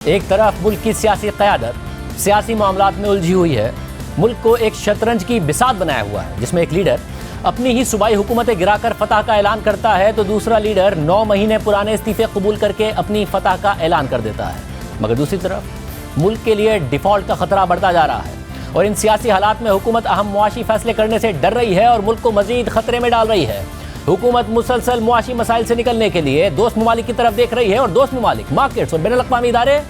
एक तरफ मुल्क की सियासी क़यादत सियासी मामलात में उलझी हुई है, मुल्क को एक शतरंज की बिसात बनाया हुआ है जिसमें एक लीडर अपनी ही सूबाई हुकूमतें गिराकर फतह का ऐलान करता है तो दूसरा लीडर 9 महीने पुराने इस्तीफे कबूल करके अपनी फतह का ऐलान कर देता है। मगर दूसरी तरफ मुल्क के लिए डिफ़ॉल्ट का खतरा बढ़ता जा रहा है और इन सियासी हालात में हुकूमत अहम मुआशी फैसले करने से डर रही है और मुल्क को मजीद खतरे में डाल रही है। हुकूमत मुसलसल मुआशी मसाइल से निकलने के लिए दोस्त ममालिक की तरफ देख रही है और दोस्त ममालिक मार्केट्स और बैनुल-अक़वामी इदारे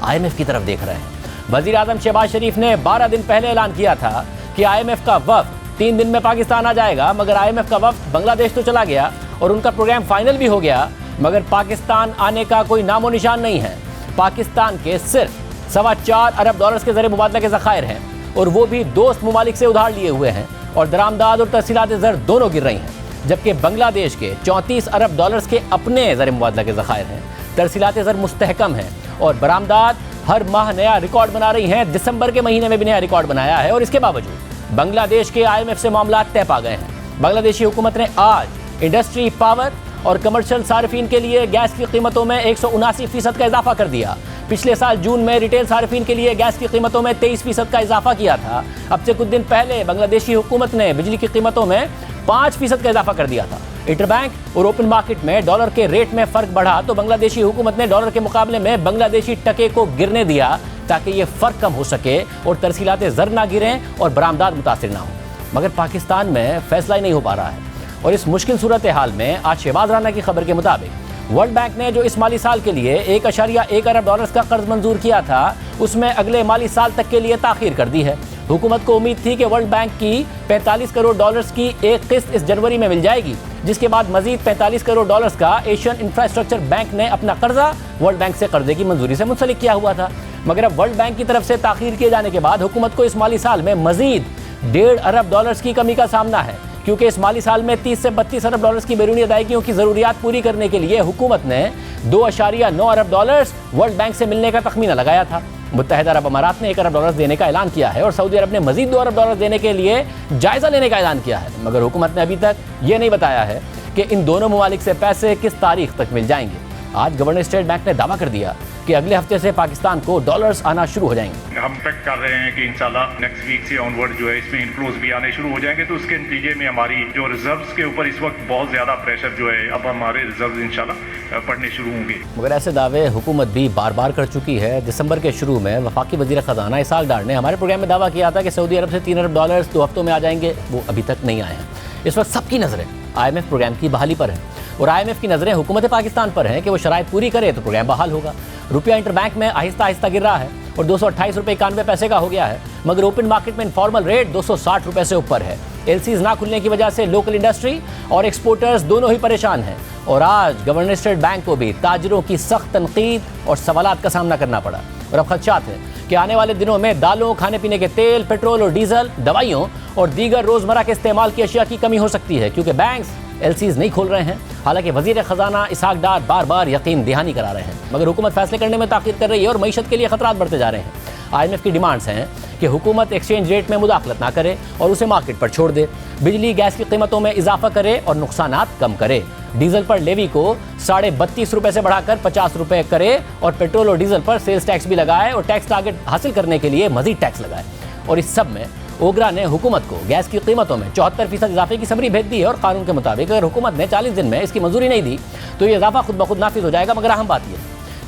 IMF की तरफ देख रहे हैं। वज़ीर आज़म शहबाज शरीफ ने 12 दिन पहले ऐलान किया था कि IMF का वफ़द 3 दिन में पाकिस्तान आ जाएगा, मगर IMF का वफ़द बांग्लादेश तो चला गया और उनका प्रोग्राम फाइनल भी हो गया, मगर पाकिस्तान आने का कोई नामो निशान नहीं है। पाकिस्तान के सिर्फ $4.25 अरब के ज़रिए मुबादला के ज़खायर हैं और वो भी दोस्त ममालिक से उधार लिए हुए हैं और दरामदाद और तरसीलात ज़र दोनों गिर रही हैं, जबकि बांग्लादेश के $34 अरब के अपने ज़रिए मुबादला के ज़खायर हैं। तरसीलात ज़र मुस्तहकम हैं और बरामदाद हर माह नया रिकॉर्ड बना रही हैं। दिसंबर के महीने में भी नया रिकॉर्ड बनाया है और इसके बावजूद बांग्लादेश के IMF से मामला तय पा गए हैं। बांग्लादेशी हुकूमत ने आज इंडस्ट्री, पावर और कमर्शियल सार्फिन के लिए गैस की कीमतों में 179% का इजाफा कर दिया। पिछले साल जून में रिटेल सार्फिन के लिए गैस की कीमतों में 23% का इजाफा किया था। अब से कुछ दिन पहले बांग्लादेशी हुकूमत ने बिजली की कीमतों में 5% का इजाफा कर दिया था। इंटरबैंक और ओपन मार्केट में डॉलर के रेट में फर्क बढ़ा तो बांग्लादेशी हुकूमत ने डॉलर के मुकाबले में बांग्लादेशी टके को गिरने दिया ताकि ये फर्क कम हो सके और तरसीलात ज़र ना गिरें और बरामदाद मुतासिर ना हो। मगर पाकिस्तान में फैसला ही नहीं हो पा रहा है और इस मुश्किल सूरत हाल में आज शहबाज राना की खबर के मुताबिक वर्ल्ड बैंक ने जो इस माली साल के लिए $1.1 अरब का कर्ज मंजूर किया था उसमें अगले माली साल तक के लिए ताखीर कर दी है। हुकूमत को उम्मीद थी कि वर्ल्ड बैंक की $45 करोड़ की एक किस्त इस जनवरी में मिल जाएगी, जिसके बाद मजीद $45 करोड़ का एशियन इंफ्रास्ट्रक्चर बैंक ने अपना कर्जा वर्ल्ड बैंक से कर्जे की मंजूरी से मुंसलिक किया हुआ था। मगर अब वर्ल्ड बैंक की तरफ से ताखीर किए जाने के बाद हुकूमत को इस माली साल में मजीद $1.5 अरब की कमी का सामना है, क्योंकि इस माली साल में 30 से 32 अरब डॉलर्स की बैरूनी अदायगियों की ज़रूरियात पूरी करने के लिए हुकूमत ने $2.9 अरब वर्ल्ड बैंक से मिलने का तखमीना लगाया था। मुत्तहिदा अरब अमारात ने $1 अरब देने का ऐलान किया है और सऊदी अरब ने मजीद $2 अरब देने के लिए जायज़ा लेने का ऐलान किया है, मगर हुकूमत ने अभी तक ये नहीं बताया है कि इन दोनों ममालिक से पैसे किस तारीख तक मिल जाएंगे। आज गवर्नर स्टेट बैंक ने दावा कर दिया कि अगले हफ्ते से पाकिस्तान को डॉलर्स आना शुरू हो जाएंगे। हम एक्सपेक्ट कर रहे हैं कि इंशाल्लाह नेक्स्ट वीक से ऑनवर्ड जो है इसमें इनफ्लोज भी आने शुरू हो जाएंगे, तो उसके नतीजे में हमारी जो रिजर्व्स के ऊपर इस वक्त बहुत ज़्यादा प्रेशर जो है, अब हमारे रिजर्व्स इंशाल्लाह पड़ने शुरू होंगे। मगर ऐसे दावे हुकूमत भी बार बार कर चुकी है। दिसंबर के शुरू में वफाकी वज़ीर ख़जाना इसहाक डार ने हमारे प्रोग्राम में दावा किया था कि सऊदी अरब से $3 अरब 2 हफ्तों में आ जाएंगे, वो अभी तक नहीं आए हैं। इस वक्त सबकी नज़रें IMF प्रोग्राम की बहाली पर हैं और IMF की नज़रें हुकूमत पाकिस्तान पर हैं कि वो शराइत पूरी करे तो प्रोग्राम बहाल होगा। रुपया इंटरबैंक में आहिस्ता आहिस्ता गिर रहा है और $228.91 का हो गया है, मगर ओपन मार्केट में इनफॉर्मल रेट $260 से ऊपर है। LCs ना खुलने की वजह से लोकल इंडस्ट्री और एक्सपोर्टर्स दोनों ही परेशान हैं और आज गवर्नर स्टेट बैंक को भी ताजरों की सख्त तनकीद और सवालात का सामना करना पड़ा और अब खदशात हैं कि आने वाले दिनों में दालों, खाने पीने के तेल, पेट्रोल और डीजल, दवाइयों और दीगर रोज़मर्रा के इस्तेमाल की अशिया की कमी हो सकती है, क्योंकि बैंक्स LCs नहीं खोल रहे हैं। हालांकि वज़ीर ख़जाना इसहाक डार बार बार यकीन दहानी करा रहे हैं, मगर हुकूमत फैसले करने में ताख़ीर कर रही है और मईशत के लिए खतरात बढ़ते जा रहे हैं। IMF की डिमांड्स हैं कि हुकूमत एक्सचेंज रेट में मुदाखलत ना करे और उसे मार्केट पर छोड़ दे, बिजली गैस की कीमतों में इजाफा करे और नुकसानात कम करे, डीजल पर लेवी को $32.5 से बढ़ाकर $50 करे और पेट्रोल और डीजल पर सेल्स टैक्स भी लगाए और टैक्स टारगेट हासिल करने के लिए मजीद टैक्स लगाए। और इस सब में ओगरा ने हुकूमत को गैस की कीमतों में 74% इजाफे की समरी भेज दी है और कानून के मुताबिक अगर हुकूमत ने 40 दिन में इसकी मंजूरी नहीं दी तो ये इजाफा खुद ब खुद नाफिज हो जाएगा। मगर अहम बात यह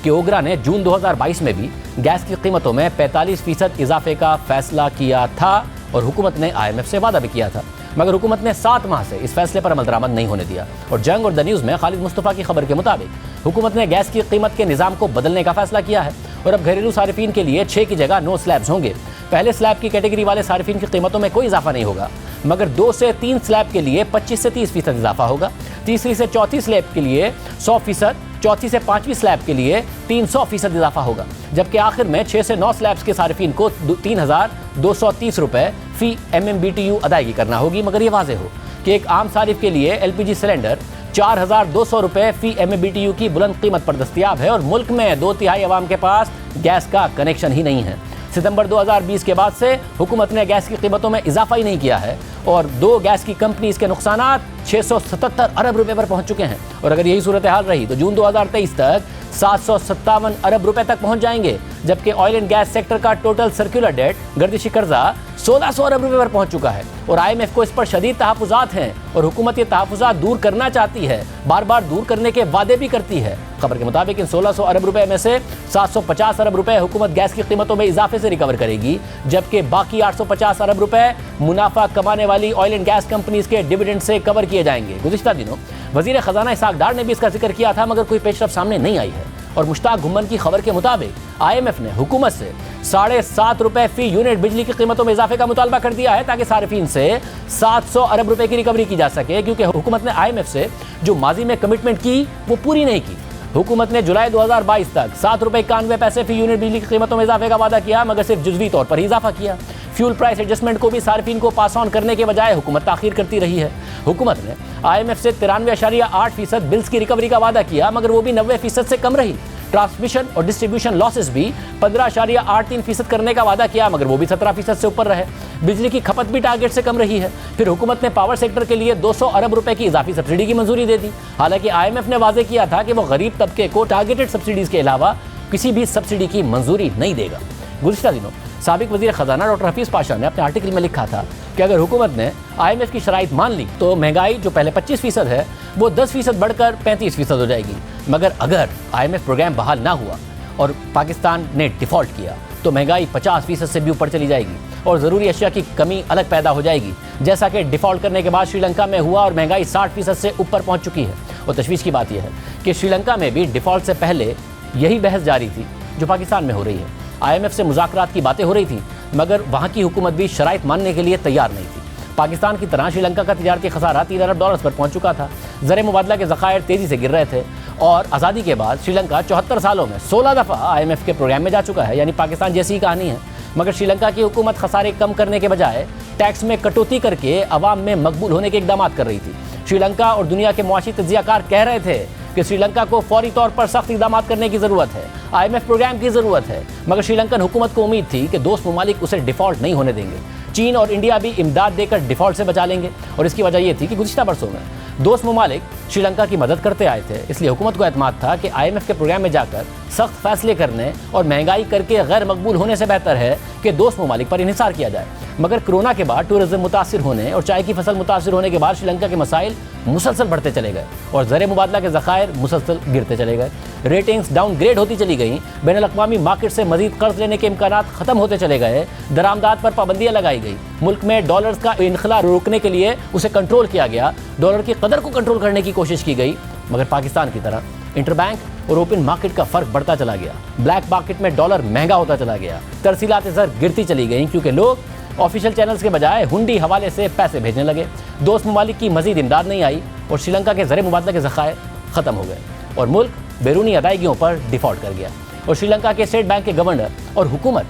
कि ओगरा ने जून 2022 में भी गैस की कीमतों में 45% इजाफे का फैसला किया था और हुकूमत ने IMF से वादा भी किया था, मगर हुकूमत ने 7 माह से इस फैसले पर अमल दरामद नहीं होने दिया। और जंग और द न्यूज़ में खालिद मुस्तफ़ा की खबर के मुताबिक हुकूमत ने गैस की कीमत के निज़ाम को बदलने का फैसला किया है और अब घरेलू सारिफीन के लिए 6 की जगह 9 स्लैब्स होंगे। पहले स्लैब की कैटेगरी वाले सारिफीन की कीमतों में कोई इजाफा नहीं होगा, मगर 2 से 3 स्लैब के लिए 25 से 30% इजाफा होगा। तीसरी से चौथी स्लैब के लिए 100%, चौथी से 5वीं स्लैब के लिए 300% इजाफा होगा, जबकि आखिर में 6 से 9 स्लैब्स के सारिफीन को $3,230 फी MMBTU अदायगी करना होगी। मगर ये वाज़ेह हो कि एक आम सारिफ के लिए LPG सिलेंडर $4,200 फी MMBTU की बुलंद कीमत पर दस्तयाब है और मुल्क में 2/3 अवाम के पास गैस का कनेक्शन ही नहीं है। सितंबर 2020 के बाद से हुकूमत ने गैस की कीमतों में इजाफा ही नहीं किया है और 2 गैस की कंपनीज के नुकसानात 677 अरब रुपए पर पहुंच चुके हैं। और अगर यही सूरत हाल रही तो जून 2023 तक 757 अरब रुपए तक पहुंच जाएंगे, जबकि ऑयल एंड गैस सेक्टर का टोटल सर्कुलर डेट, गर्दिशी कर्जा 1600 अरब रुपए पर पहुंच चुका है और IMF को इस पर शदीद तहफ़्फ़ुज़ात हैं और हुकूमत ये तहफ़्फ़ुज़ात दूर करना चाहती है, बार बार दूर करने के वादे भी करती है। खबर के मुताबिक इन 1600 अरब रुपए में से 750 अरब रुपए हुकूमत गैस की कीमतों में इजाफे से रिकवर करेगी, जबकि बाकी 850 अरब रुपए मुनाफा कमाने वाली ऑयल एंड गैस कंपनीज के डिविडेंड से कवर किए जाएंगे। गुज़िश्ता दिनों वज़ीर ख़जाना इसहाक़ डार ने भी इसका जिक्र किया था, मगर कोई पेशरफ़ सामने नहीं आई है और मुश्ताक घुम्मन की खबर के मुताबिक IMF ने हुकूमत से 7.5 रुपए फी यूनिट बिजली की कीमतों में इजाफे का मुतालबा कर दिया है ताकि सार्फिन से 700 अरब रुपए की रिकवरी की जा सके, क्योंकि हुकूमत ने IMF से जो माजी में कमिटमेंट की वो पूरी नहीं की। हुकूमत ने जुलाई 2022 तक 7 रुपए 91 पैसे फी यूनिट बिजली की कीमतों में इजाफे का वादा किया, मगर सिर्फ जुज़वी तौर पर ही इजाफा किया। फ्यूल प्राइस एडजस्टमेंट को भी सार्फिन को पास ऑन करने के बजाय हुकूमत ताखीर करती रही है। हुकूमत ने IMF से 93.8% बिल्स की रिकवरी का वादा किया, मगर वो भी 90% से कम रही। ट्रांसमिशन और डिस्ट्रीब्यूशन लॉसेस भी 15.83% करने का वादा किया, मगर वो भी 17% से ऊपर रहे। बिजली की खपत भी टारगेट से कम रही है। फिर हुकूमत ने पावर सेक्टर के लिए 200 अरब रुपए की इजाफी सब्सिडी की मंजूरी दे दी। हालांकि IMF ने वाजे किया था कि वो गरीब तबके को टारगेटेड सब्सिडीज के अलावा किसी भी सब्सिडी की मंजूरी नहीं देगा। गुज़िश्ता दिनों साबिक वज़ीर ख़जाना डॉक्टर हफीज़ पाशा ने अपने आर्टिकल में लिखा था कि अगर हुकूमत ने IMF की शराइत मान ली तो महंगाई जो पहले 25% है वो 10% बढ़कर 35% हो जाएगी, मगर अगर IMF प्रोग्राम बहाल ना हुआ और पाकिस्तान ने डिफ़ॉल्ट किया तो महंगाई 50% से भी ऊपर चली जाएगी और ज़रूरी अशिया की कमी अलग पैदा हो जाएगी, जैसा कि डिफ़ॉल्ट करने के बाद श्रीलंका में हुआ और महंगाई 60% से ऊपर पहुँच चुकी है। और तशवीश की बात यह है कि श्रीलंका में भी डिफ़ॉल्ट से पहले यही बहस जारी थी जो पाकिस्तान में हो रही है। IMF से मुज़ाकरात की बातें हो रही थी, मगर वहाँ की हुकूमत भी शराइत मानने के लिए तैयार नहीं थी। पाकिस्तान की तरह श्रीलंका का तिजारती खसारा 3 अरब डॉलर्स पर पहुँच चुका था। ज़र मुबादला के ज़खायर तेज़ी से गिर रहे थे और आज़ादी के बाद श्रीलंका 74 सालों में 16 दफ़ा IMF के प्रोग्राम में जा चुका है, यानी पाकिस्तान जैसी ही कहानी है। मगर श्रीलंका की हुकूमत खसारे कम करने के बजाय टैक्स में कटौती करके अवाम में मकबूल होने के इक़दाम कर रही थी। श्रीलंका और दुनिया के मुआशी तज्ज़ियाकार कह रहे थे कि श्रीलंका को फौरी तौर पर सख्त इक़दाम करने की ज़रूरत है, IMF प्रोग्राम की ज़रूरत है, मगर श्रीलंकन हुकूमत को उम्मीद थी कि दोस्त ममालिक उसे डिफ़ॉल्ट नहीं होने देंगे। चीन और इंडिया भी इमदाद देकर डिफ़ॉल्ट से बचा लेंगे और इसकी वजह यह थी कि गुज़िश्ता बरसों में दोस्त ममालिक श्रीलंका की मदद करते आए थे, इसलिए हुकूमत को एतमाद था कि IMF के प्रोग्राम में जाकर सख्त फैसले करने और महंगाई करके गैर मकबूल होने से बेहतर है कि दोस्त ममालिक पर इन्हिसार किया जाए। मगर कोरोना के बाद टूरिज्म मुतासिर होने और चाय की फसल मुतासिर होने के बाद श्रीलंका के मसाइल मुसलसल बढ़ते चले गए और ज़र मुबादला के ज़खायर मुसलसल गिरते चले गए। रेटिंग्स डाउनग्रेड होती चली गई, बैनुल-अक़वामी मार्केट से मजीद कर्ज लेने के इम्कानात ख़त्म होते चले गए, दरामदात पर पाबंदियाँ लगाई गई, मुल्क में डॉलर्स का इनखला रोकने के लिए उसे कंट्रोल किया गया, डॉलर की कदर को कंट्रोल करने की कोशिश की गई। मगर पाकिस्तान की तरह इंटरबैंक और ओपन मार्केट का फ़र्क बढ़ता चला गया, ब्लैक मार्केट में डॉलर महंगा होता चला गया, तरसीलात ज़र गिरती चली गई, क्योंकि लोग ऑफिशियल चैनल्स के बजाय हुंडी हवाले से पैसे भेजने लगे। दोस्त ममालिक की मजीद इमदाद नहीं आई और श्रीलंका के ज़र मुबादला के ज़खायर ख़त्म हो गए और मुल्क बैरूनी अदायगियों पर डिफ़ॉल्ट कर गया। और श्रीलंका के स्टेट बैंक के गवर्नर और हुकूमत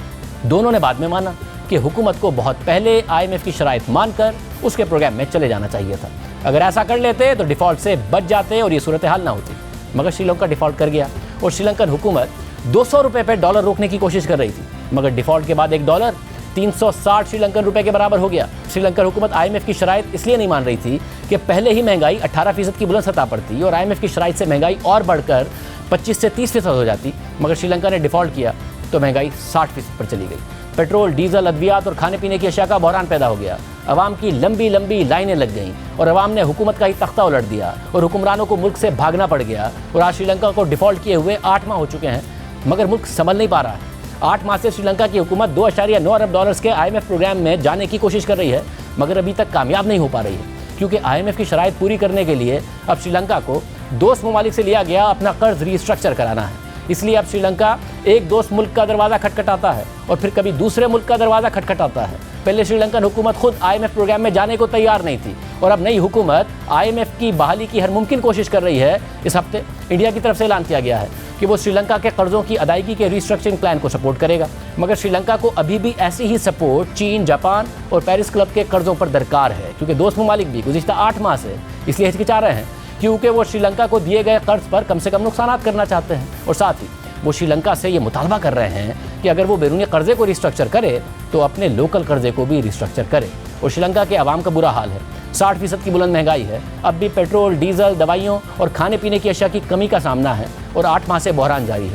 दोनों ने बाद में माना कि हुकूमत को बहुत पहले IMF की शराइत मानकर उसके प्रोग्राम में चले जाना चाहिए था। अगर ऐसा कर लेते तो डिफ़ॉल्ट से बच जाते और ये सूरत हाल ना होती, मगर श्रीलंका डिफ़ॉल्ट कर गया और श्रीलंकन हुकूमत 200 रुपये पर डॉलर रोकने की कोशिश कर रही थी, मगर डिफ़ॉल्ट के बाद $1 360 श्रीलंकन रुपए के बराबर हो गया। श्रीलंकन हुकूमत IMF की शराइत इसलिए नहीं मान रही थी कि पहले ही महंगाई 18% की बुलंद सतह पर थी और IMF की शराइत से महंगाई और बढ़कर 25 से 30% हो जाती, मगर श्रीलंका ने डिफ़ॉल्ट किया तो महंगाई 60% पर चली गई। पेट्रोल, डीजल, अद्वियात और खाने पीने की अशिया का बहरान पैदा हो गया। अवाम की लंबी लंबी लाइनें लग गईं और अवाम ने हुकूमत का ही तख्ता उलट दिया और हुक्मरानों को मुल्क से भागना पड़ गया और आज श्रीलंका को डिफ़ॉल्ट किए हुए 8 माह हो चुके हैं, मगर मुल्क संभल नहीं पा रहा है। 8 माह से श्रीलंका की हुकूमत 2.9 अरब डॉलर्स के IMF प्रोग्राम में जाने की कोशिश कर रही है, मगर अभी तक कामयाब नहीं हो पा रही है, क्योंकि IMF की शराइत पूरी करने के लिए अब श्रीलंका को दोस्त ममालिक से लिया गया अपना कर्ज रीस्ट्रक्चर कराना है। इसलिए अब श्रीलंका एक दोस्त मुल्क का दरवाज़ा खटखटाता है और फिर कभी दूसरे मुल्क का दरवाज़ा खटखटाता है। पहले श्रीलंकन हुकूमत खुद IMF प्रोग्राम में जाने को तैयार नहीं थी और अब नई हुकूमत IMF की बहाली की हर मुमकिन कोशिश कर रही है। इस हफ्ते इंडिया की तरफ से ऐलान किया गया है कि वो श्रीलंका के कर्जों की अदायगी के रीस्ट्रक्चरिंग प्लान को सपोर्ट करेगा, मगर श्रीलंका को अभी भी ऐसी ही सपोर्ट चीन, जापान और पेरिस क्लब के कर्जों पर दरकार है, क्योंकि दोस्त ममालिक भी गुज़िश्ता 8 माह से इसलिए हिचकिचा रहे हैं क्योंकि वो श्रीलंका को दिए गए कर्ज पर कम से कम नुकसान करना चाहते हैं और साथ ही वो श्रीलंका से ये मुतालबा कर रहे हैं कि अगर वो बैरूनी कर्जे को रिस्ट्रक्चर करे तो अपने लोकल कर्जे को भी रिस्ट्रक्चर करे। और श्रीलंका के अवाम का बुरा हाल है, 60% की बुलंद महंगाई है। अब भी पेट्रोल, डीजल, दवाइयों और खाने पीने की अशिया की कमी का सामना है और 8 माह से बहरान जारी है।